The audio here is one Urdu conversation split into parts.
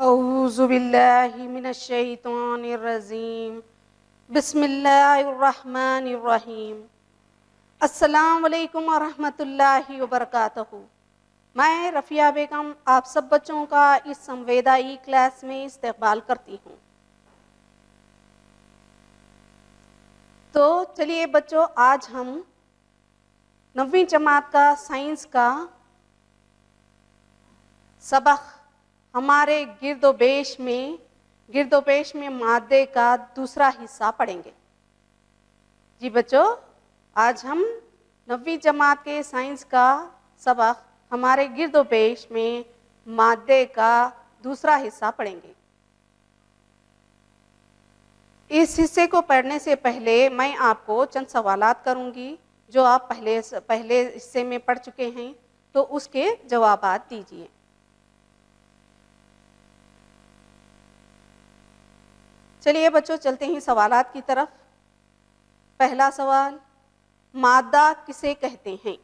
اعوذ باللہ من الشیطان الرجیم بسم اللہ الرحمن الرحیم۔ السلام علیکم ورحمۃ اللہ وبرکاتہ۔ میں رفیہ بیگم آپ سب بچوں کا اس سمویدائی کلاس میں استقبال کرتی ہوں۔ تو چلیے بچوں، آج ہم 9ویں جماعت کا سائنس کا سبق ہمارے گرد و پیش میں مادے کا دوسرا حصہ پڑھیں گے۔ جی بچوں، آج ہم 9ویں جماعت کے سائنس کا سبق ہمارے گرد و پیش میں مادے کا دوسرا حصہ پڑھیں گے۔ اس حصے کو پڑھنے سے پہلے میں آپ کو چند سوالات کروں گی جو آپ پہلے حصے میں پڑھ چکے ہیں، تو اس کے جوابات دیجیے۔ چلیے بچوں، چلتے ہیں سوالات کی طرف۔ پہلا سوال، مادہ کسے کہتے ہیں؟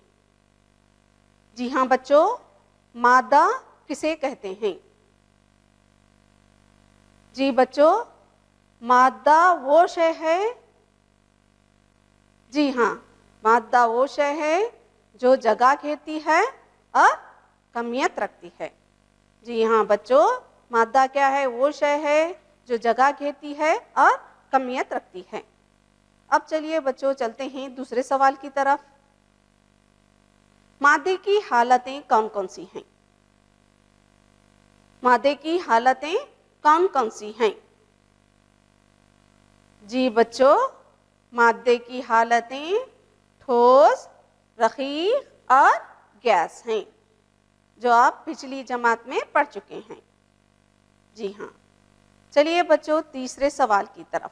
جی ہاں بچوں، مادہ کسے کہتے ہیں؟ جی بچوں، مادہ وہ شے ہے، جی ہاں، مادہ وہ شے ہے جو جگہ گھیرتی ہے اور کمیت رکھتی ہے۔ جی ہاں بچوں، مادہ کیا ہے؟ وہ شے ہے جو جگہ گھیرتی ہے اور کمیت رکھتی ہے۔ اب چلیے بچوں، چلتے ہیں دوسرے سوال کی طرف۔ مادے کی حالتیں کون کون سی ہیں؟ مادے کی حالتیں کون کون سی ہیں؟ جی بچوں، مادے کی حالتیں ٹھوس، رقیق اور گیس ہیں، جو آپ پچھلی جماعت میں پڑھ چکے ہیں۔ جی ہاں، چلیے بچوں، تیسرے سوال کی طرف۔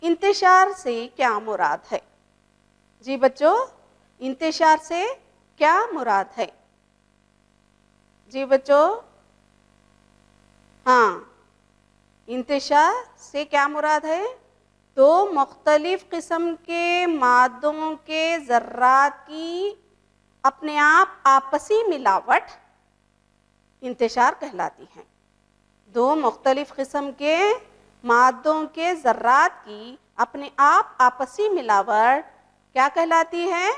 انتشار سے کیا مراد ہے؟ جی بچوں، انتشار سے کیا مراد ہے؟ جی بچوں، ہاں، انتشار سے کیا مراد ہے؟ دو مختلف قسم کے مادوں کے ذرات کی اپنے آپ آپسی ملاوٹ انتشار کہلاتی ہے۔ دو مختلف قسم کے مادوں کے ذرات کی اپنے آپ آپسی ملاوٹ کیا کہلاتی ہے؟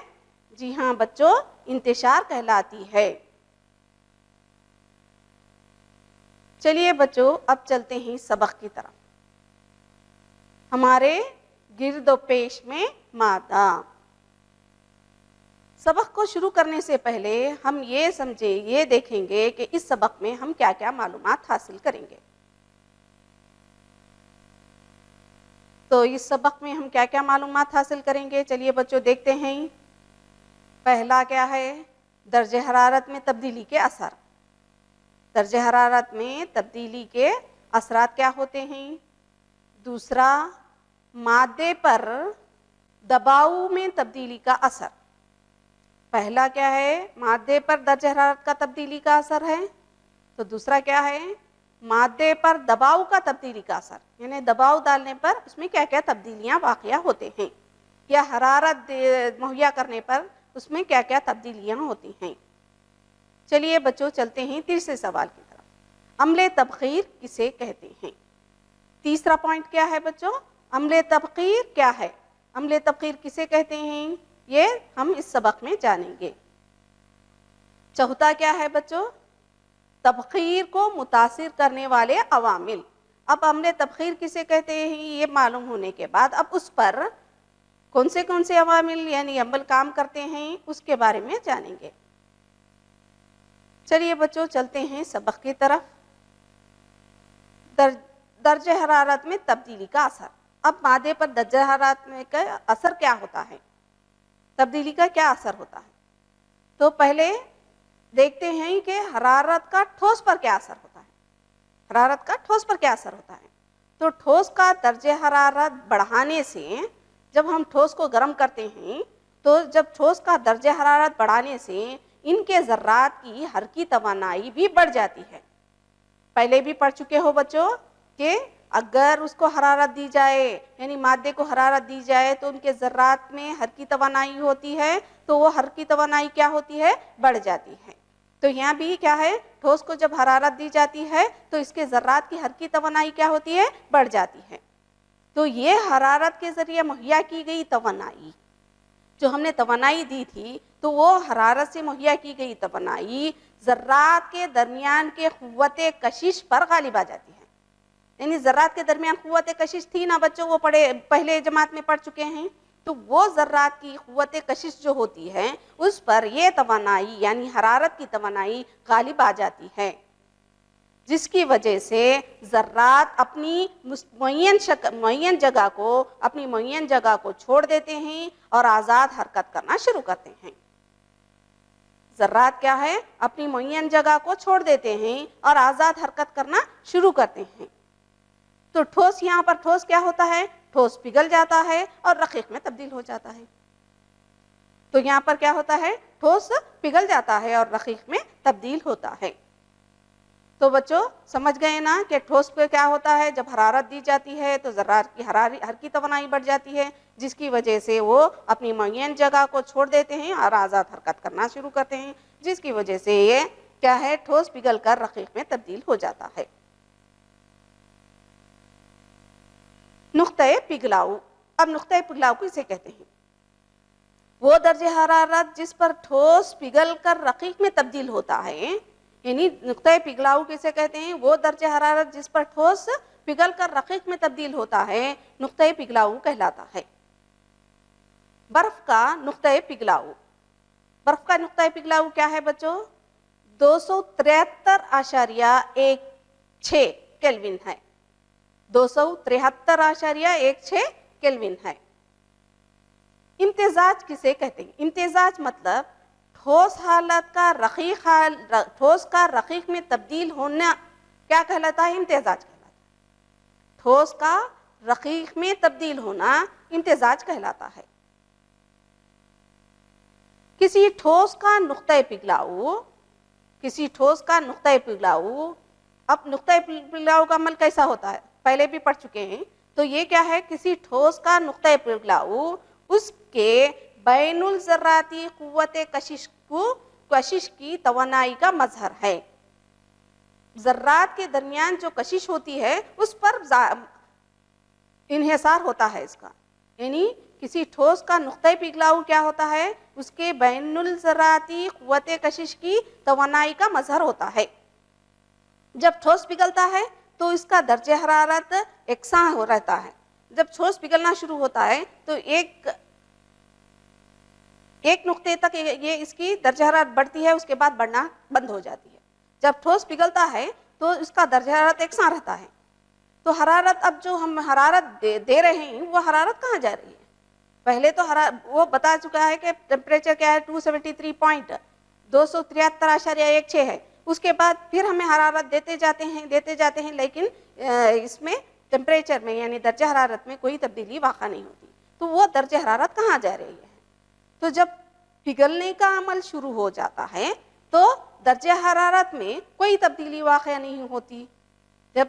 جی ہاں بچوں، انتشار کہلاتی ہے۔ چلیے بچوں، اب چلتے ہیں سبق کی طرف۔ ہمارے گرد و پیش میں مادہ۔ سبق کو شروع کرنے سے پہلے ہم یہ دیکھیں گے کہ اس سبق میں ہم کیا کیا معلومات حاصل کریں گے۔ تو اس سبق میں ہم کیا کیا معلومات حاصل کریں گے؟ چلیے بچوں دیکھتے ہیں۔ پہلا کیا ہے؟ درجہ حرارت میں تبدیلی کے اثر۔ درجہ حرارت میں تبدیلی کے اثرات کیا ہوتے ہیں؟ دوسرا، مادے پر دباؤ میں تبدیلی کا اثر۔ پہلا کیا ہے؟ مادے پر درجہ حرارت کا تبدیلی کا اثر ہے۔ تو دوسرا کیا ہے؟ مادے پر دباؤ کا تبدیلی کا اثر، یعنی دباؤ ڈالنے پر اس میں کیا کیا تبدیلیاں واقع ہوتے ہیں، یا حرارت مہیا کرنے پر اس میں کیا کیا تبدیلیاں ہوتی ہیں۔ چلیے بچوں، چلتے ہیں تیسرے سوال کی طرف۔ عمل تبخیر کسے کہتے ہیں؟ تیسرا پوائنٹ کیا ہے بچوں؟ عمل تبخیر کیا ہے؟ عمل تبخیر کسے کہتے ہیں؟ یہ ہم اس سبق میں جانیں گے۔ چوتھا کیا ہے بچوں؟ تبخیر کو متاثر کرنے والے عوامل۔ اب عمل تبخیر کسے کہتے ہیں یہ معلوم ہونے کے بعد اب اس پر کون سے عوامل یعنی عمل کام کرتے ہیں اس کے بارے میں جانیں گے۔ چلیے بچوں، چلتے ہیں سبق کی طرف۔ درجہ حرارت میں تبدیلی کا اثر۔ اب مادے پر درجہ حرارت میں کا اثر کیا ہوتا ہے؟ تبدیلی کا کیا اثر ہوتا ہے؟ تو پہلے دیکھتے ہیں کہ حرارت کا ٹھوس پر کیا اثر ہوتا ہے۔ حرارت کا ٹھوس پر کیا اثر ہوتا ہے؟ تو ٹھوس کا درجہ حرارت بڑھانے سے، جب ہم ٹھوس کو گرم کرتے ہیں تو جب ٹھوس کا درجہ حرارت بڑھانے سے ان کے ذرات کی حرکی توانائی بھی بڑھ جاتی ہے۔ پہلے بھی پڑھ چکے ہو بچوں کہ اگر اس کو حرارت دی جائے، یعنی مادے کو حرارت دی جائے تو ان کے ذرات میں حرکی توانائی ہوتی ہے، تو وہ حرکی توانائی کیا ہوتی ہے؟ بڑھ جاتی ہے۔ تو یہاں بھی کیا ہے، ٹھوس کو جب حرارت دی جاتی ہے تو اس کے ذرات کی حرکی توانائی کیا ہوتی ہے، بڑھ جاتی ہے. تو یہ حرارت کے ذریعے مہیا کی گئی توانائی، جو ہم نے توانائی دی تھی تو وہ حرارت سے مہیا کی گئی توانائی ذرات کے درمیان کے قوت کشش پر غالب آ جاتی ہے. یعنی ذرات کے درمیان قوت کشش تھی نا بچوں، وہ پہلے جماعت میں پڑھ چکے ہیں. تو وہ ذرات کی قوت کشش جو ہوتی ہے اس پر یہ توانائی یعنی حرارت کی توانائی غالب آ جاتی ہے، جس کی وجہ سے ذرات اپنی معین جگہ کو چھوڑ دیتے ہیں اور آزاد حرکت کرنا شروع کرتے ہیں. ذرات کیا ہے، اپنی معین جگہ کو چھوڑ دیتے ہیں اور آزاد حرکت کرنا شروع کرتے ہیں. تو ٹھوس، یہاں پر ٹھوس کیا ہوتا ہے، ٹھوس پگھل جاتا ہے اور رقیق میں تبدیل ہو جاتا ہے. تو یہاں پر کیا ہوتا ہے، ٹھوس پگھل جاتا ہے اور رقیق میں تبدیل ہوتا ہے. تو بچوں سمجھ گئے نا کہ ٹھوس پہ کیا ہوتا ہے، جب حرارت دی جاتی ہے تو ذرات کی حرکی توانائی بڑھ جاتی ہے، جس کی وجہ سے وہ اپنی معین جگہ کو چھوڑ دیتے ہیں اور آزاد حرکت کرنا شروع کرتے ہیں، جس کی وجہ سے یہ کیا ہے، ٹھوس پگھل کر رقیق میں تبدیل ہو جاتا ہے. نقطۂ پگھلاؤ. اب نقطۂ پگھلاؤ کسے کہتے ہیں؟ وہ درجہ حرارت جس پر ٹھوس پگھل کر رقیق میں تبدیل ہوتا ہے. یعنی نقطۂ پگھلاؤ کسے کہتے ہیں؟ وہ درجہ حرارت جس پر ٹھوس پگھل کر رقیق میں تبدیل ہوتا ہے نقطۂ پگھلاؤ کہلاتا ہے. برف کا نقطۂ پگھلاؤ. برف کا نقطۂ پگھلاؤ کیا ہے بچوں؟ 273.16 کیلوین ہے. 273.16 کیلوین ہے. امتزاج کسے کہتے ہیں؟ امتزاج مطلب ٹھوس حالت کا ٹھوس کا رقیق میں تبدیل ہونا کیا کہلاتا ہے؟ امتزاج کہلاتا ہے. ٹھوس کا رقیق میں تبدیل ہونا امتزاج کہلاتا ہے. کسی ٹھوس کا نقطۂ پگھلاؤ، اب نقطۂ پگھلاؤ کا عمل کیسا ہوتا ہے پہلے بھی پڑھ چکے ہیں. تو یہ کیا ہے، کسی ٹھوس کا نقطۂ پگھلاؤ اس کے بین الذراتی قوت کشش کی توانائی کا مظہر ہے. ذرات کے درمیان جو کشش ہوتی ہے اس پر انحصار ہوتا ہے اس کا. یعنی کسی ٹھوس کا نقطۂ پگھلاؤ کیا ہوتا ہے، اس کے بین الذراتی قوت کشش کی توانائی کا مظہر ہوتا ہے. جب ٹھوس پگھلتا ہے تو اس کا درجہ حرارت یکساں رہتا ہے. جب ٹھوس پگھلنا شروع ہوتا ہے تو ایک نقطے تک یہ اس کی درجہ حرارت بڑھتی ہے، اس کے بعد بڑھنا بند ہو جاتی ہے. جب ٹھوس پگھلتا ہے تو اس کا درجہ حرارت یکساں رہتا ہے. تو حرارت، اب جو ہم حرارت دے رہے ہیں وہ حرارت کہاں جا رہی ہے؟ پہلے تو وہ بتا چکا ہے کہ ٹیمپریچر کیا ہے، 273.16 ہے. اس کے بعد پھر ہمیں حرارت دیتے جاتے ہیں لیکن اس میں ٹیمپریچر میں یعنی درجہ حرارت میں کوئی تبدیلی واقع نہیں ہوتی. تو وہ درجہ حرارت کہاں جا رہی ہے؟ تو جب پگھلنے کا عمل شروع ہو جاتا ہے تو درجہ حرارت میں کوئی تبدیلی واقع نہیں ہوتی. جب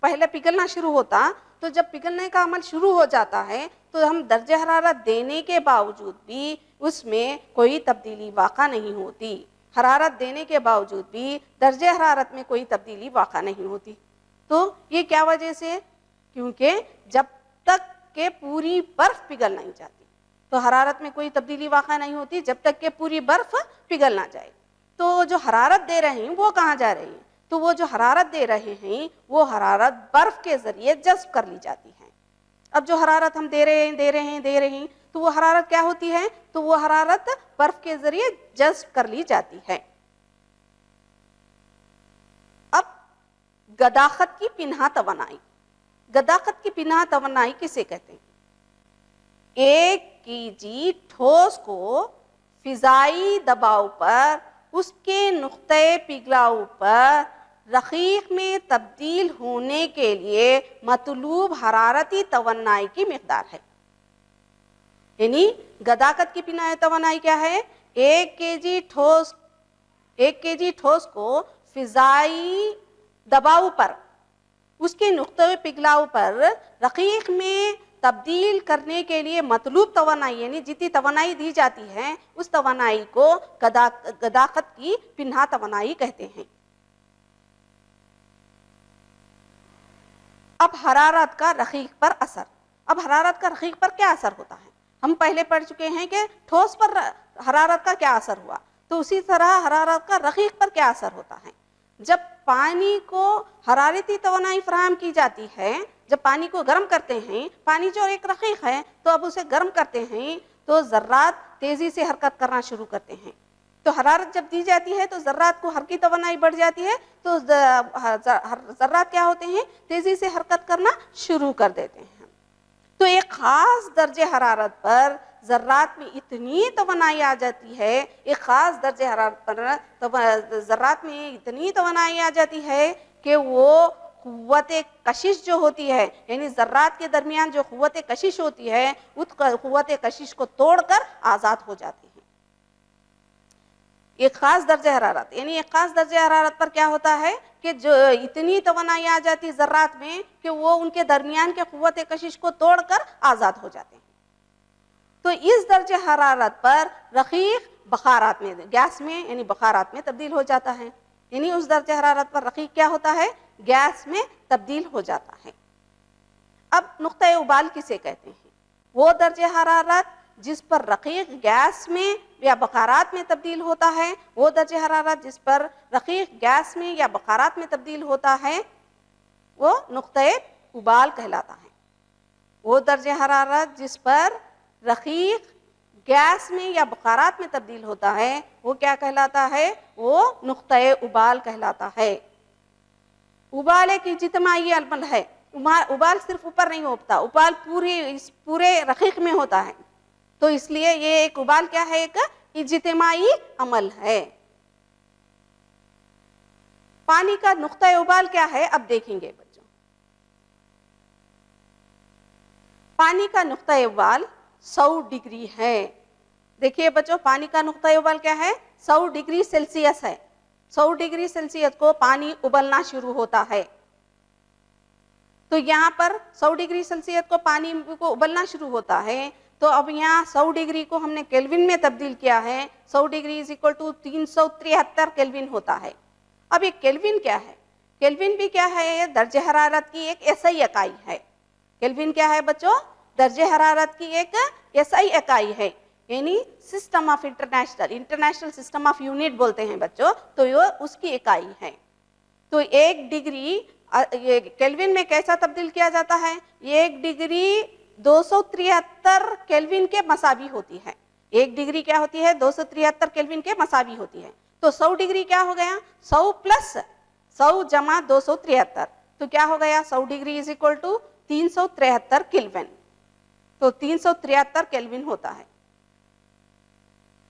پہلے پگھلنا شروع ہوتا تو جب پگھلنے کا عمل شروع ہو جاتا ہے تو ہم درجہ حرارت دینے کے باوجود بھی اس میں کوئی تبدیلی واقع نہیں ہوتی. حرارت دینے کے باوجود بھی درجہ حرارت میں کوئی تبدیلی واقع نہیں ہوتی. تو یہ کیا وجہ سے؟ کیونکہ جب تک کہ پوری برف پگھل نہیں جاتی تو حرارت میں کوئی تبدیلی واقع نہیں ہوتی، جب تک کہ پوری برف پگھل نہ جائے. تو جو حرارت دے رہے ہیں وہ کہاں جا رہی ہے؟ تو وہ جو حرارت دے رہے ہیں وہ حرارت برف کے ذریعے جذب کر لی جاتی ہے. اب جو حرارت ہم دے رہے ہیں تو وہ حرارت کیا ہوتی ہے؟ تو وہ حرارت برف کے ذریعے جذب کر لی جاتی ہے. اب گداخت کی پنہا توانائی. گداخت کی پنہا توانائی کسے کہتے ہیں؟ 1 kg ٹھوس کو فضائی دباؤ پر اس کے نقطۂ پگھلاؤ پر رقیق میں تبدیل ہونے کے لیے مطلوب حرارتی توانائی کی مقدار ہے. یعنی گداخت کی پنہا توانائی کیا ہے؟ 1 kg ٹھوس کو فضائی دباؤ پر اس کے نقطۂ پگھلاؤ پر رقیق میں تبدیل کرنے کے لیے مطلوب توانائی یعنی جتنی توانائی دی جاتی ہے اس توانائی کو گداقت کی پنہا توانائی کہتے ہیں۔ اب حرارت کا رقیق پر اثر۔ اب حرارت کا رقیق پر کیا اثر ہوتا ہے؟ ہم پہلے پڑھ چکے ہیں کہ ٹھوس پر حرارت کا کیا اثر ہوا، تو اسی طرح حرارت کا رقیق پر کیا اثر ہوتا ہے۔ جب پانی کو حرارتی توانائی فراہم کی جاتی ہے، جب پانی کو گرم کرتے ہیں، پانی جو ایک رقیق ہے تو اب اسے گرم کرتے ہیں تو ذرات تیزی سے حرکت کرنا شروع کرتے ہیں۔ تو حرارت جب دی جاتی ہے تو ذرات کو حرکی توانائی بڑھ جاتی ہے، تو ذرات کیا ہوتے ہیں، تیزی سے حرکت کرنا شروع کر دیتے ہیں۔ تو ایک خاص درجہ حرارت پر ذرات میں اتنی توانائی آ جاتی ہے، ایک خاص درجہ حرارت پر ذرات میں اتنی توانائی آ جاتی ہے کہ وہ قوت کشش جو ہوتی ہے، یعنی ذرات کے درمیان جو قوت کشش ہوتی ہے اس قوت کشش کو توڑ کر آزاد ہو جاتی ہے۔ ایک خاص درجہ حرارت یعنی ایک خاص درجہ حرارت پر کیا ہوتا ہے کہ جو اتنی توانائی آ جاتی ذرات میں کہ وہ ان کے درمیان کے قوت کشش کو توڑ کر آزاد ہو جاتے ہیں۔ تو اس درجہ حرارت پر رقیق بخارات میں، گیس میں یعنی بخارات میں تبدیل ہو جاتا ہے، یعنی اس درجہ حرارت پر رقیق کیا ہوتا ہے، گیس میں تبدیل ہو جاتا ہے۔ اب نقطہ ابال کسے کہتے ہیں؟ وہ درجہ حرارت جس پر رقیق گیس میں یا بخارات میں تبدیل ہوتا ہے، وہ درجہ حرارت جس پر رقیق گیس میں یا بخارات میں تبدیل ہوتا ہے وہ نقطہ ابال کہلاتا ہے۔ وہ درجہ حرارت جس پر رقیق گیس میں یا بخارات میں تبدیل ہوتا ہے وہ کیا کہلاتا ہے، وہ نقطہ ابال کہلاتا ہے۔ ابال ایک اجتماعی عمل ہے، ابال صرف اوپر نہیں ہوتا، ابال پورے رقیق میں ہوتا ہے، تو اس لیے یہ ایک ابال کیا ہے، ایک اجتماعی عمل ہے۔ پانی کا نقطہ ابال کیا ہے اب دیکھیں گے بچوں۔ پانی کا نقطہ ابال 100 ڈگری ہے۔ دیکھیے بچوں، پانی کا نقطہ ابال کیا ہے، 100 ڈگری سیلسیس ہے۔ 100 ڈگری سیلسیس کو پانی ابلنا شروع ہوتا ہے۔ تو یہاں پر 100 ڈگری سیلسیس کو پانی کو ابلنا شروع ہوتا ہے، تو اب یہاں 100 ڈگری کو ہم نے کیلوین میں تبدیل کیا ہے، 100 ڈگری = 373 کیلوین ہوتا ہے۔ اب یہ کیلوین کیا ہے؟ کیلوین بھی کیا ہے، درجہ حرارت کی ایک ایسائی اکائی ہے۔ کیلوین کیا ہے بچوں، درجہ حرارت کی ایک ایسائی اکائی ہے، یعنی system of international system of unit بولتے ہیں بچوں، تو یہ اس کی اکائی ہے۔ تو 1 ڈگری کیلوین میں کیسا تبدیل کیا جاتا ہے، 1 ڈگری 273 کیلوین کے مساوی ہوتی ہے۔ 1 ڈگری کیا ہوتی ہے، 273 کیلوین کے مساوی ہوتی ہے۔ تو 100 ڈگری کیا ہو گیا، 100 + 100 + 273، تو کیا ہو گیا، 100 ڈگری = 373 کیلوین۔ تو 373 کیلوین ہوتا ہے۔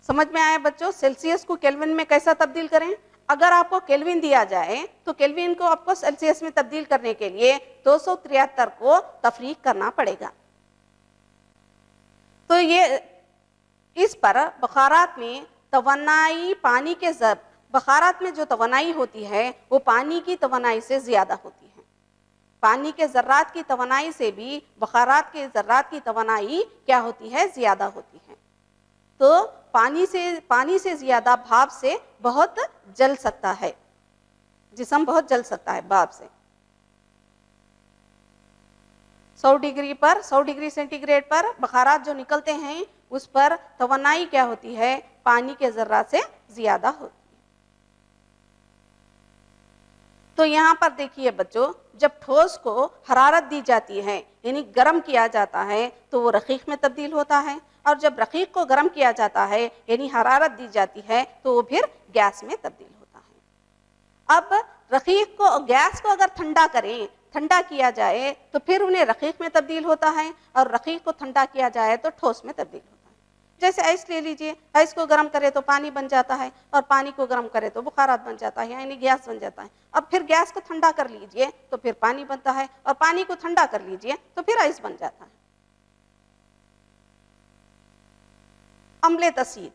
سمجھ میں آیا بچوں، سیلسیس کو کیلوین میں کیسا تبدیل کریں؟ اگر آپ کو کیلوین دیا جائے تو کیلوین کو آپ کو سیلسیس میں تبدیل کرنے کے لیے 273 کو تفریق کرنا پڑے گا۔ تو یہ اس پر بخارات میں توانائی پانی کے بخارات میں جو توانائی ہوتی ہے وہ پانی کی توانائی سے زیادہ ہوتی ہے۔ پانی کے ذرات کی توانائی سے بھی بخارات کے ذرات کی توانائی کیا ہوتی ہے، زیادہ ہوتی ہے۔ تو پانی سے زیادہ بھاپ سے بہت جل سکتا ہے، جسم بہت جل سکتا ہے بھاپ سے۔ 100 ڈگری سینٹی گریڈ پر بخارات جو نکلتے ہیں اس پر توانائی کیا ہوتی ہے، پانی کے ذرات سے زیادہ ہوتی ہے۔ تو یہاں پر دیکھیے بچوں، جب ٹھوس کو حرارت دی جاتی ہے یعنی گرم کیا جاتا ہے تو وہ رقیق میں تبدیل ہوتا ہے، اور جب رقیق کو گرم کیا جاتا ہے یعنی حرارت دی جاتی ہے تو وہ پھر گیس میں تبدیل ہوتا ہے۔ اب رقیق کو گیس کو اگر ٹھنڈا کیا جائے تو پھر انہیں رقیق میں تبدیل ہوتا ہے، اور رقیق کو ٹھنڈا کیا جائے تو ٹھوس میں تبدیل ہوتا ہے۔ جیسے آئس لے لیجئے، آئس کو گرم کرے تو پانی بن جاتا ہے، اور پانی کو گرم کرے تو بخارات بن جاتا ہے، یعنی گیس بن جاتا ہے۔ اب پھر گیس کو ٹھنڈا کر لیجئے تو پھر پانی بنتا ہے، اور پانی کو ٹھنڈا کر لیجئے تو پھر آئس بن جاتا ہے۔ عمل تسید،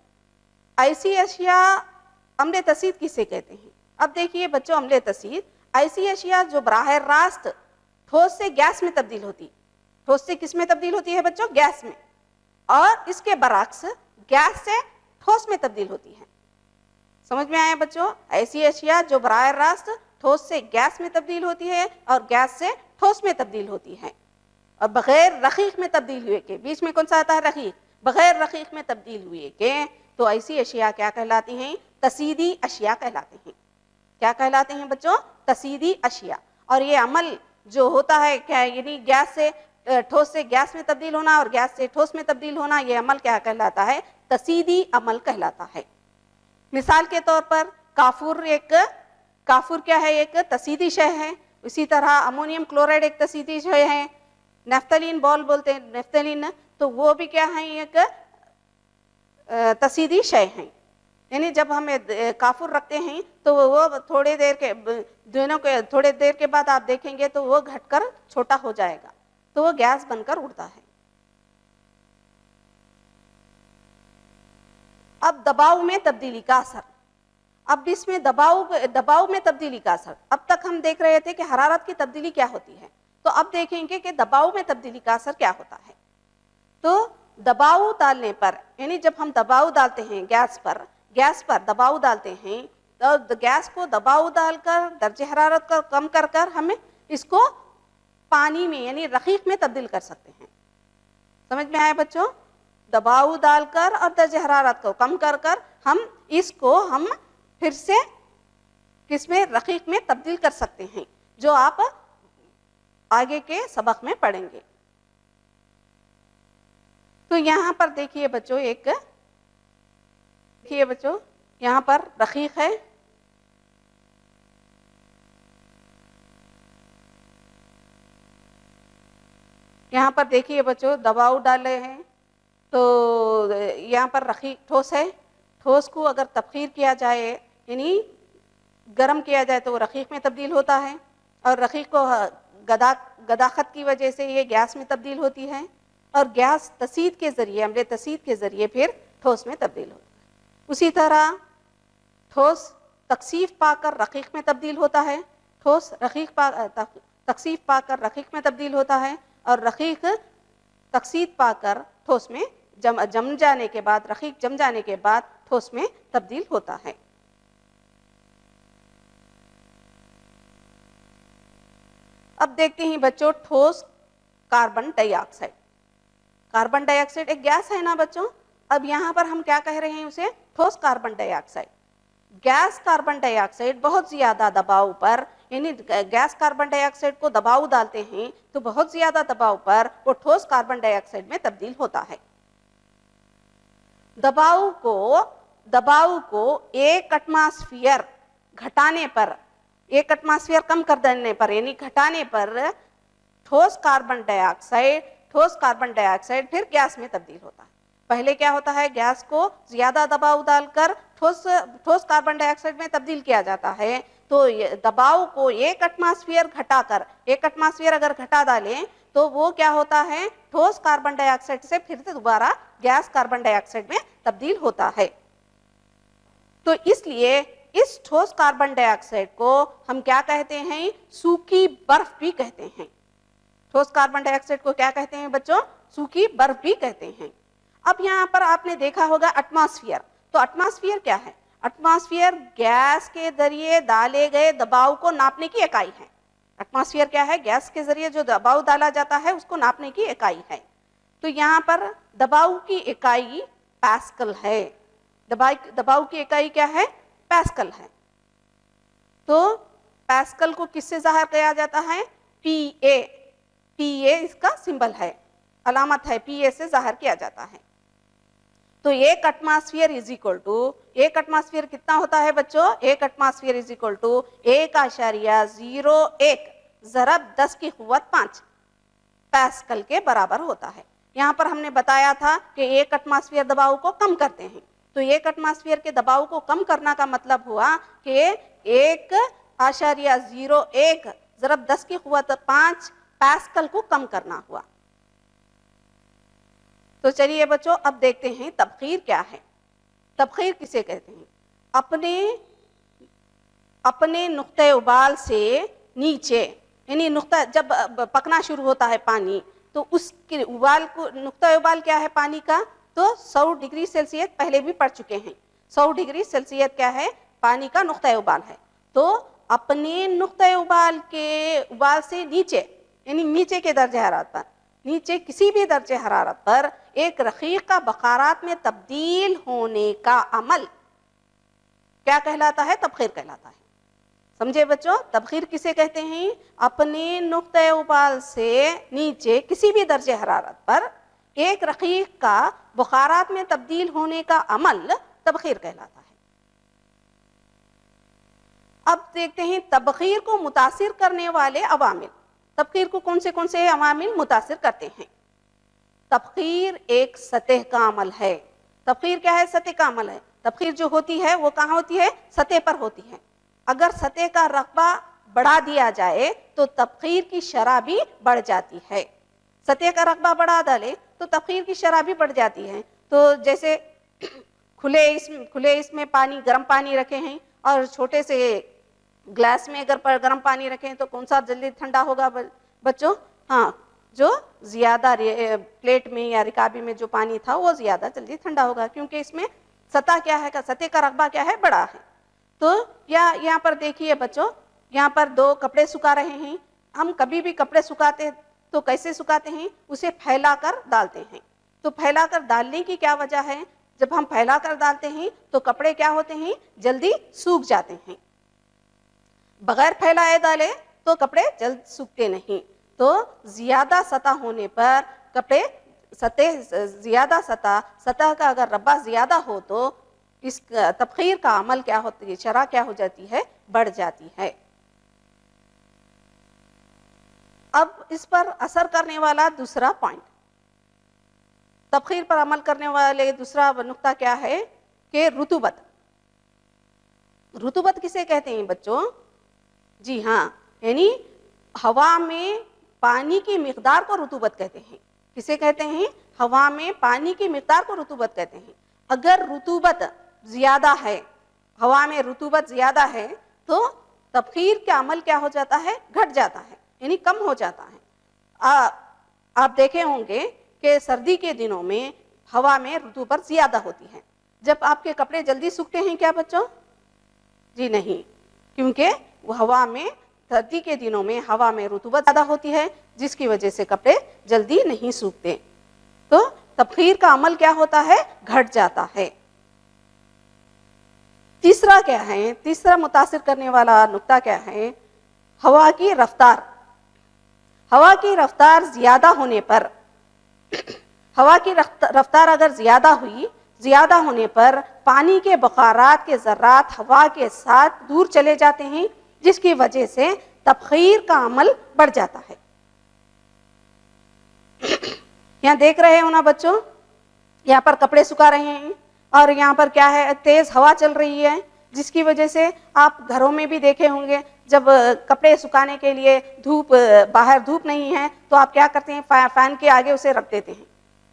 ایسی اشیاء عمل تسید کسے کہتے ہیں؟ اب دیکھیے بچوں، عمل تسید ایسی اشیاء جو براہ راست ٹھوس سے گیس میں تبدیل ہوتی، ٹھوس سے کس میں تبدیل ہوتی ہے بچوں؟ گیس میں. اور اس کے برعکس گیس سے ٹھوس میں تبدیل ہوتی ہے. سمجھ میں آیا بچوں؟ ایسی اشیاء جو براہ راست ٹھوس سے گیس میں تبدیل ہوتی ہے اور گیس سے ٹھوس میں تبدیل ہوتی ہے اور بغیر رقیق میں تبدیل ہوئے کے. بیچ میں کون سا آتا ہے؟ رقیق. بغیر رقیق میں تبدیل ہوئے کے تو ایسی اشیاء کیا کہلاتی ہیں؟ تصیدی اشیاء کہلاتے ہیں. کیا کہلاتے ہیں بچوں؟ تصیدی اشیاء. اور یہ عمل جو ہوتا ہے کیا، یعنی گیس سے ٹھوس سے گیس میں تبدیل ہونا اور گیس سے ٹھوس میں تبدیل ہونا، یہ عمل کیا کہلاتا ہے؟ تصیدی عمل کہلاتا ہے. مثال کے طور پر کافور کیا ہے؟ ایک تصیدی شے ہے. اسی طرح امونیم کلورائڈ ایک تصیدی شے ہے. نیفتالین بال بولتے ہیں نیفتالین، تو وہ بھی کیا ہے؟ ایک تصیدی شے ہیں. یعنی جب ہم کافور رکھتے ہیں تو وہ تھوڑے دیر کے بعد آپ دیکھیں گے تو وہ گھٹ کر چھوٹا ہو جائے گا، تو وہ گیس بن کر اڑتا ہے. اب دباؤ میں تبدیلی کا اثر. اب اس میں دباؤ میں تبدیلی کا اثر. اب تک ہم دیکھ رہے تھے کہ حرارت کی تبدیلی کیا ہوتی ہے، تو اب دیکھیں گے کہ دباؤ میں تبدیلی کا اثر کیا ہوتا ہے. تو دباؤ ڈالنے پر، یعنی جب ہم دباؤ ڈالتے ہیں گیس پر دباؤ ڈالتے ہیں تو گیس کو دباؤ ڈال کر درجہ حرارت کو کم کر کر ہم اس کو پانی میں یعنی رقیق میں تبدیل کر سکتے ہیں. سمجھ میں آیا بچوں؟ دباؤ ڈال کر اور درجہ حرارت کو کم کر کر ہم اس کو پھر سے کس میں؟ رقیق میں تبدیل کر سکتے ہیں، جو آپ آگے کے سبق میں پڑھیں گے. تو یہاں پر دیکھیے بچوں یہاں پر رقیق ہے. یہاں پر دیکھیے بچوں دباؤ ڈالے ہیں تو یہاں پر رقیق ٹھوس ہے. ٹھوس کو اگر تبخیر کیا جائے یعنی گرم کیا جائے تو وہ رقیق میں تبدیل ہوتا ہے، اور رقیق کو گداخت کی وجہ سے یہ گیس میں تبدیل ہوتی ہے، اور گیس تصید کے ذریعے عمل تصید کے ذریعے پھر ٹھوس میں تبدیل ہوتا ہے. اسی طرح ٹھوس تکثیف پا کر رقیق میں تبدیل ہوتا ہے. ٹھوس تکثیف پا کر رقیق میں تبدیل ہوتا ہے، اور رقیق تکثیف پا کر ٹھوس میں جم جانے کے بعد رقیق جم جانے کے بعد ٹھوس میں تبدیل ہوتا ہے. اب دیکھتے ہیں بچوں ٹھوس کاربن ڈائی آکسائڈ. کاربن ڈائی آکسائڈ ایک گیس ہے نا بچوں. اب یہاں پر ہم کیا کہہ رہے ہیں؟ اسے ٹھوس کاربن ڈائی آکسائڈ. گیس کاربن ڈائی آکسائڈ بہت زیادہ دباؤ پر، یعنی گیس کاربن ڈائی آکسائڈ کو دباؤ ڈالتے ہیں تو بہت زیادہ دباؤ پر وہ ٹھوس کاربن ڈائی آکسائڈ میں تبدیل ہوتا ہے. دباؤ کو 1 ایٹماسفیئر گھٹانے پر، 1 ایٹماسفیئر کم کر دینے پر یعنی گھٹانے پر ٹھوس کاربن ڈائی آکسائڈ پھر گیس میں تبدیل ہوتا ہے. پہلے کیا ہوتا ہے؟ گیس کو زیادہ دباؤ ڈال کر ٹھوس کاربن ڈائی آکسائڈ میں تبدیل کیا جاتا ہے. تو دباؤ کو 1 ایٹماسفیئر گھٹا کر 1 ایٹماسفیئر اگر گھٹا ڈالیں تو وہ کیا ہوتا ہے؟ ٹھوس کاربن ڈائی آکسائڈ سے پھر سے دوبارہ گیس کاربن ڈائی آکسائڈ میں تبدیل ہوتا ہے. تو اس لیے اس ٹھوس کاربن ڈائی آکسائڈ کو ہم کیا کہتے ہیں؟ سوکھی برف بھی کہتے ہیں. ٹھوس کاربن ڈائی آکسائڈ کو کیا کہتے ہیں بچوں؟ سوکھی برف بھی کہتے ہیں. اب یہاں پر آپ نے دیکھا ہوگا ایٹماسفیئر. تو ایٹماسفیئر کیا ہے؟ ایٹماسفیئر گیس کے ذریعے ڈالے گئے دباؤ کو ناپنے کی اکائی ہے. ایٹماسفیئر کیا ہے؟ گیس کے ذریعے جو دباؤ ڈالا جاتا ہے اس کو ناپنے کی اکائی ہے. تو یہاں پر دباؤ کی اکائی پاسکل ہے. دباؤ کی اکائی کیا ہے؟ پاسکل ہے. تو پاسکل کو کس سے ظاہر کیا جاتا ہے؟ پی اے اس کا سمبل ہے، علامت ہے، پی اے سے ظاہر کیا جاتا ہے. تو 1 atmosphere is equal to 1 atmosphere کتنا ہوتا ہے بچوں؟ 1 ایٹماسفیئر از اکول ٹو 1.01 ضرب 10 کی قوت 5 پاسکل کے برابر ہوتا ہے. یہاں پر ہم نے بتایا تھا کہ 1 ایٹماسفیئر دباؤ کو کم کرتے ہیں. تو 1 ایٹماسفیئر کے دباؤ کو کم کرنا کا مطلب ہوا کہ 1.01 ضرب 10 کی قوت 5 پاسکل کو کم کرنا ہوا. تو چلیے بچوں اب دیکھتے ہیں تبخیر کیا ہے. تبخیر کسے کہتے ہیں؟ اپنے نقطۂ ابال سے نیچے، یعنی نقطہ جب پکنا شروع ہوتا ہے پانی تو اس کے ابال کو نقطہ ابال کیا ہے پانی کا؟ تو 100 ڈگری سیلسیس پہلے بھی پڑھ چکے ہیں. 100 ڈگری سیلسیس کیا ہے؟ پانی کا نقطہ ابال ہے. تو اپنے نقطہ ابال سے نیچے، یعنی نیچے کے درجہ حرارت پر، نیچے کسی بھی درجہ حرارت پر ایک رقیق کا بخارات میں تبدیل ہونے کا عمل کیا کہلاتا ہے؟ تبخیر کہلاتا ہے. سمجھے بچوں؟ تبخیر کسے کہتے ہیں؟ اپنے نقطہ ابال سے نیچے کسی بھی درجہ حرارت پر ایک رقیق کا بخارات میں تبدیل ہونے کا عمل تبخیر کہلاتا ہے. اب دیکھتے ہیں تبخیر کو متاثر کرنے والے عوامل. تبخیر کو کون سے عوامل متاثر کرتے ہیں؟ تبخیر ایک سطح کا عمل ہے. تبخیر کیا ہے؟ سطح کا عمل ہے. تبخیر جو ہوتی ہے وہ کہاں ہوتی ہے؟ سطح پر ہوتی ہے. اگر سطح کا رقبہ بڑھا دیا جائے تو تبخیر کی شرح بھی بڑھ جاتی ہے. سطح کا رقبہ بڑھا ڈالے تو تبخیر کی شرح بھی بڑھ جاتی ہے. تو جیسے کھلے اس میں پانی، گرم پانی رکھے ہیں اور چھوٹے سے گلاس میں اگر گرم پانی رکھیں تو کون سا جلدی ٹھنڈا ہوگا بچوں؟ ہاں، جو زیادہ پلیٹ میں یا رکابی میں جو پانی تھا وہ زیادہ جلدی ٹھنڈا ہوگا، کیونکہ اس میں سطح کیا ہے؟ سطح کا رقبہ کیا ہے؟ بڑا ہے. تو یہاں پر دیکھیے بچوں، یہاں پر 2 کپڑے سکھا رہے ہیں. ہم کبھی بھی کپڑے سکھاتے تو کیسے سکھاتے ہیں؟ اسے پھیلا کر ڈالتے ہیں. تو پھیلا کر ڈالنے کی کیا وجہ ہے؟ جب ہم پھیلا کر ڈالتے ہیں تو کپڑے کیا ہوتے ہیں؟ جلدی سوکھ جاتے ہیں. بغیر پھیلائے ڈالے تو کپڑے جلد سوکھتے نہیں. تو زیادہ سطح ہونے پر کپڑے سطح کا اگر رقبہ زیادہ ہو تو اس تبخیر کا عمل کیا ہوتی ہے؟ شرح کیا ہو جاتی ہے؟ بڑھ جاتی ہے. اب اس پر اثر کرنے والا دوسرا پوائنٹ، تبخیر پر عمل کرنے والے دوسرا نقطہ کیا ہے؟ کہ رطوبت. رطوبت کسے کہتے ہیں بچوں؟ جی ہاں، یعنی ہوا میں پانی کی مقدار کو رطوبت کہتے ہیں. کسے کہتے ہیں؟ ہوا میں پانی کی مقدار کو رطوبت کہتے ہیں. اگر رطوبت زیادہ ہے، ہوا میں رطوبت زیادہ ہے تو تبخیر کا عمل کیا ہو جاتا ہے؟ گھٹ جاتا ہے، یعنی کم ہو جاتا ہے. آپ دیکھے ہوں گے کہ سردی کے دنوں میں ہوا میں رطوبت زیادہ ہوتی ہے. جب آپ کے کپڑے جلدی سوکھتے ہیں کیا بچوں؟ جی نہیں، کیونکہ وہ ہوا میں سردی کے دنوں میں ہوا میں رطوبت زیادہ ہوتی ہے، جس کی وجہ سے کپڑے جلدی نہیں سوکھتے. تو تبخیر کا عمل کیا ہوتا ہے؟ گھٹ جاتا ہے. تیسرا کیا ہے؟ تیسرا متاثر کرنے والا نقطہ کیا ہے؟ ہوا کی رفتار. ہوا کی رفتار زیادہ ہونے پر، ہوا کی رفتار اگر زیادہ ہونے پر پانی کے بخارات کے ذرات ہوا کے ساتھ دور چلے جاتے ہیں، جس کی وجہ سے تبخیر کا عمل بڑھ جاتا ہے. یہاں دیکھ رہے ہو نا بچوں، یہاں پر کپڑے سکھا رہے ہیں اور یہاں پر کیا ہے؟ تیز ہوا چل رہی ہے، جس کی وجہ سے آپ گھروں میں بھی دیکھے ہوں گے جب کپڑے سکھانے کے لیے باہر دھوپ نہیں ہے تو آپ کیا کرتے ہیں؟ فین کے آگے اسے رکھ دیتے ہیں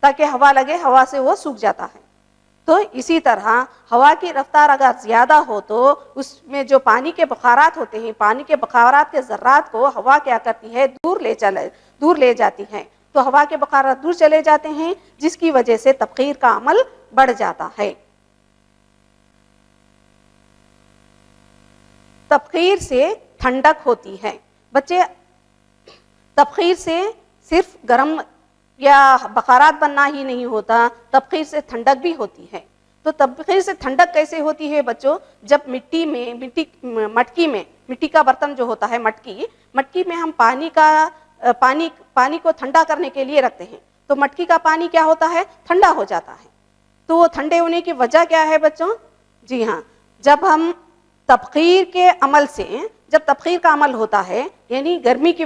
تاکہ ہوا لگے، ہوا سے وہ سوکھ جاتا ہے. تو اسی طرح ہوا کی رفتار اگر زیادہ ہو تو اس میں جو پانی کے بخارات ہوتے ہیں، پانی کے بخارات کے ذرات کو ہوا کیا کرتی ہے؟ دور لے جاتی ہے. تو ہوا کے بخارات دور چلے جاتے ہیں، جس کی وجہ سے تبخیر کا عمل بڑھ جاتا ہے. تبخیر سے ٹھنڈک ہوتی ہے. بچے، تبخیر سے صرف گرم یا بخارات بننا ہی نہیں ہوتا، تبخیر سے ٹھنڈک بھی ہوتی ہے. تو تبخیر سے ٹھنڈک کیسے ہوتی ہے بچوں؟ جب مٹی کا برتن جو ہوتا ہے، مٹکی میں ہم پانی کو ٹھنڈا کرنے کے لیے رکھتے ہیں، تو مٹکی کا پانی کیا ہوتا ہے؟ ٹھنڈا ہو جاتا ہے. تو وہ ٹھنڈے ہونے کی وجہ کیا ہے بچوں؟ جی ہاں، جب ہم تبخیر کے عمل سے، جب تبخیر کا عمل ہوتا ہے یعنی گرمی کی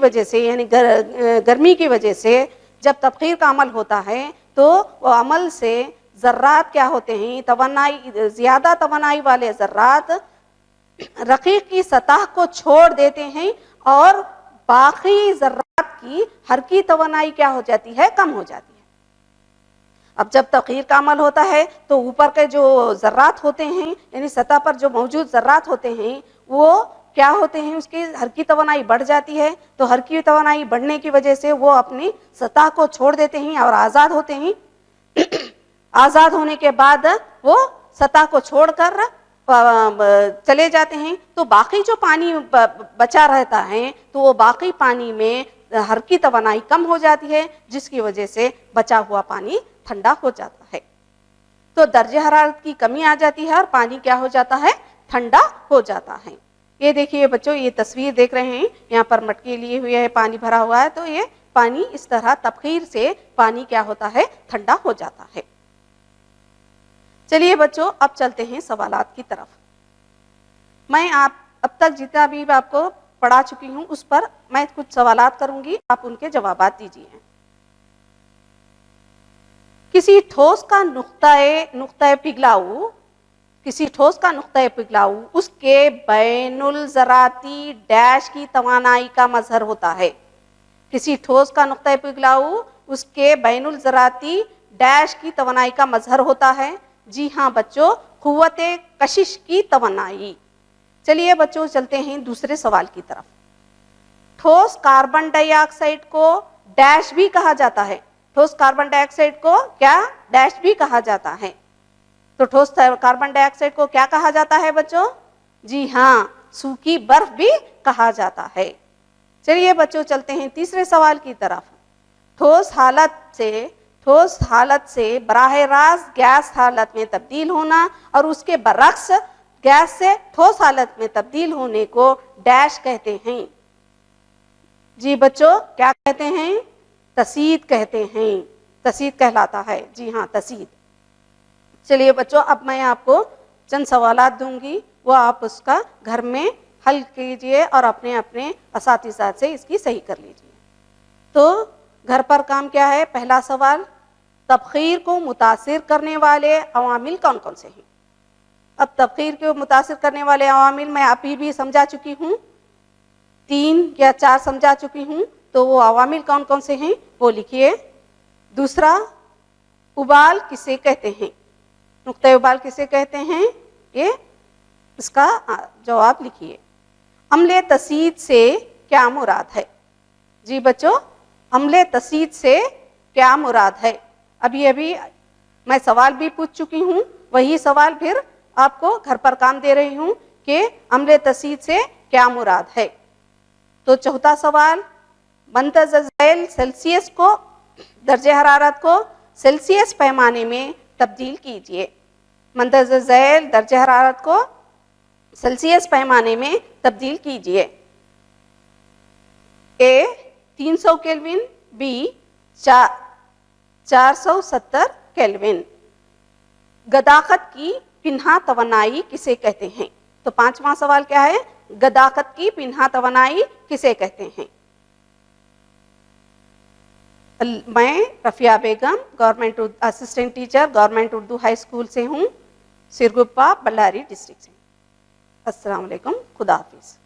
وجہ سے جب تبخیر کا عمل ہوتا ہے تو وہ عمل سے ذرات کیا ہوتے ہیں؟ زیادہ توانائی والے ذرات رقیق کی سطح کو چھوڑ دیتے ہیں اور باقی ذرات کی حرکی توانائی کیا ہو جاتی ہے؟ کم ہو جاتی ہے. اب جب تبخیر کا عمل ہوتا ہے تو اوپر کے جو ذرات ہوتے ہیں، یعنی سطح پر جو موجود ذرات ہوتے ہیں، وہ کیا ہوتے ہیں اس کی حرکی توانائی بڑھ جاتی ہے, تو حرکی توانائی بڑھنے کی وجہ سے وہ اپنی سطح کو چھوڑ دیتے ہیں اور آزاد ہوتے ہیں. آزاد ہونے کے بعد وہ سطح کو چھوڑ کر چلے جاتے ہیں, تو باقی جو پانی بچا رہتا ہے تو وہ باقی پانی میں حرکی توانائی کم ہو جاتی ہے, جس کی وجہ سے بچا ہوا پانی ٹھنڈا ہو جاتا ہے. تو درجہ حرارت کی کمی آ جاتی ہے اور پانی کیا ہو جاتا ہے, ٹھنڈا ہو جاتا ہے. یہ دیکھیے بچوں, یہ تصویر دیکھ رہے ہیں, یہاں پر مٹکی لیے ہوئے ہے, پانی بھرا ہوا ہے, تو یہ پانی اس طرح تبخیر سے پانی کیا ہوتا ہے, ٹھنڈا ہو جاتا ہے. چلیے بچوں, اب چلتے ہیں سوالات کی طرف. میں اب تک جتنا بھی آپ کو پڑھا چکی ہوں اس پر میں کچھ سوالات کروں گی, آپ ان کے جوابات دیجیے. کسی ٹھوس کا نقطۂ پگھلاؤ کسی ٹھوس کا نقطۂ پگھلاؤ اس کے بین الذراتی ڈیش کی توانائی کا مظہر ہوتا ہے. کسی ٹھوس کا نقطۂ پگھلاؤ اس کے بین الذراتی ڈیش کی توانائی کا مظہر ہوتا ہے. جی ہاں بچوں, قوت کشش کی توانائی. چلیے بچوں چلتے ہیں دوسرے سوال کی طرف. ٹھوس کاربن ڈائی آکسائڈ کو ڈیش بھی کہا جاتا ہے. ٹھوس کاربن ڈائی آکسائڈ کو کیا ڈیش بھی کہا جاتا ہے. تو ٹھوس کاربن ڈائی آکسائڈ کو کیا کہا جاتا ہے بچوں؟ جی ہاں, سوکھی برف بھی کہا جاتا ہے. چلیے بچوں چلتے ہیں تیسرے سوال کی طرف. ٹھوس حالت سے براہ راست گیس حالت میں تبدیل ہونا اور اس کے برعکس گیس سے ٹھوس حالت میں تبدیل ہونے کو ڈیش کہتے ہیں. جی بچوں کیا کہتے ہیں؟ تسید کہتے ہیں. تسید کہلاتا ہے. جی ہاں, تسید. چلیے بچوں, اب میں آپ کو چند سوالات دوں گی, وہ آپ اس کا گھر میں حل کیجئے اور اپنے اساتذہ سے اس کی صحیح کر لیجئے. تو گھر پر کام کیا ہے؟ پہلا سوال, تبخیر کو متاثر کرنے والے عوامل کون کون سے ہیں؟ اب تبخیر کو متاثر کرنے والے عوامل میں ابھی بھی سمجھا چکی ہوں, 3 یا 4 سمجھا چکی ہوں. تو وہ عوامل کون کون سے ہیں وہ لکھیے. دوسرا, ابال کسے کہتے ہیں؟ نقطۂ ابال کسے کہتے ہیں, یہ اس کا جواب لکھیے. عمل تسید سے کیا مراد ہے؟ جی بچوں, عمل تسید سے کیا مراد ہے؟ ابھی میں سوال بھی پوچھ چکی ہوں, وہی سوال پھر آپ کو گھر پر کام دے رہی ہوں کہ عمل تسید سے کیا مراد ہے. تو چوتھا سوال, مندرجہ ذیل سیلسیس کو درجہ حرارت کو سیلسیس پیمانے میں تبدیل کیجیے. مندرجہ ذیل درجہ حرارت کو سیلسیس پیمانے میں تبدیل کیجیے. اے 300 کیلوین, بی 470 کیلوین. گداقت کی پنہا توانائی کسے کہتے ہیں؟ تو 5واں سوال کیا ہے؟ گداقت کی پنہا توانائی کسے کہتے ہیں؟ میں رفیہ بیگم, government assistant teacher, government Urdu high school سے ہوں, سرگپا, بಳ್ಳاری ڈسٹرکٹ سے. السلام علیکم, خدا حافظ.